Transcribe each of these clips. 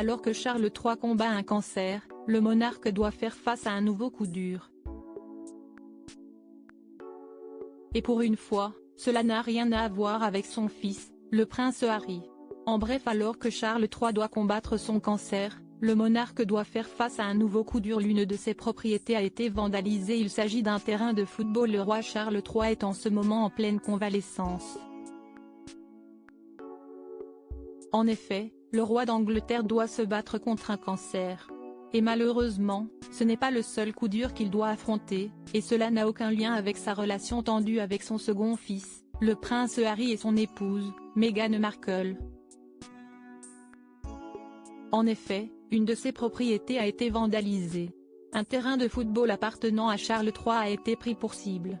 Alors que Charles III combat un cancer, le monarque doit faire face à un nouveau coup dur. Et pour une fois, cela n'a rien à voir avec son fils, le prince Harry. En bref, alors que Charles III doit combattre son cancer, le monarque doit faire face à un nouveau coup dur. L'une de ses propriétés a été vandalisée. Il s'agit d'un terrain de football. Le roi Charles III est en ce moment en pleine convalescence. En effet, le roi d'Angleterre doit se battre contre un cancer. Et malheureusement, ce n'est pas le seul coup dur qu'il doit affronter, et cela n'a aucun lien avec sa relation tendue avec son second fils, le prince Harry, et son épouse, Meghan Markle. En effet, une de ses propriétés a été vandalisée. Un terrain de football appartenant à Charles III a été pris pour cible.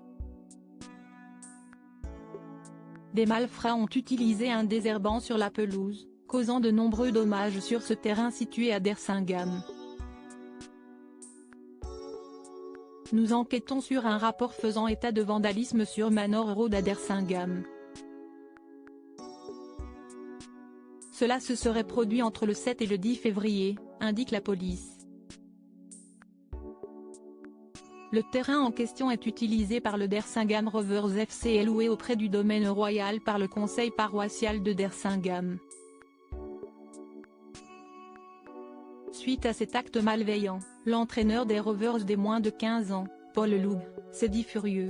Des malfrats ont utilisé un désherbant sur la pelouse, causant de nombreux dommages sur ce terrain situé à Dersingham. Nous enquêtons sur un rapport faisant état de vandalisme sur Manor Road à Dersingham. Cela se serait produit entre le 7 et le 10 février, indique la police. Le terrain en question est utilisé par le Dersingham Rovers FC et loué auprès du domaine royal par le conseil paroissial de Dersingham. Suite à cet acte malveillant, l'entraîneur des Rovers des moins de 15 ans, Paul Loog, s'est dit furieux.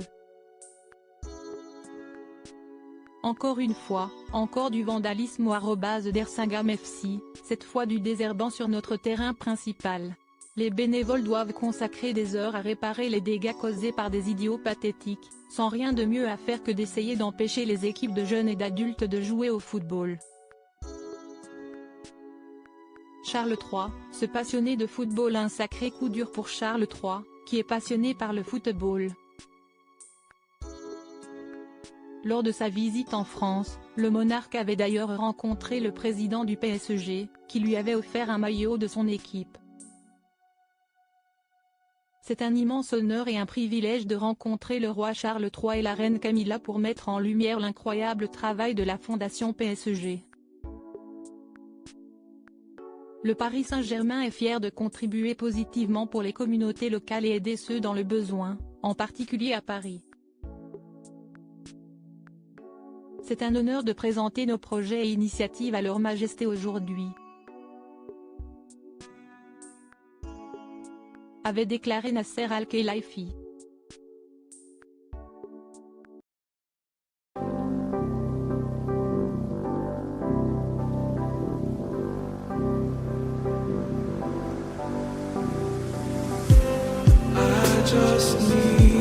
Encore une fois, encore du vandalisme au @Dersingham FC, cette fois du désherbant sur notre terrain principal. Les bénévoles doivent consacrer des heures à réparer les dégâts causés par des idiots pathétiques, sans rien de mieux à faire que d'essayer d'empêcher les équipes de jeunes et d'adultes de jouer au football. Charles III, ce passionné de football. Un sacré coup dur pour Charles III, qui est passionné par le football. Lors de sa visite en France, le monarque avait d'ailleurs rencontré le président du PSG, qui lui avait offert un maillot de son équipe. C'est un immense honneur et un privilège de rencontrer le roi Charles III et la reine Camilla pour mettre en lumière l'incroyable travail de la Fondation PSG. Le Paris Saint-Germain est fier de contribuer positivement pour les communautés locales et aider ceux dans le besoin, en particulier à Paris. C'est un honneur de présenter nos projets et initiatives à leur majesté aujourd'hui, avait déclaré Nasser Al-Khelaifi. Just need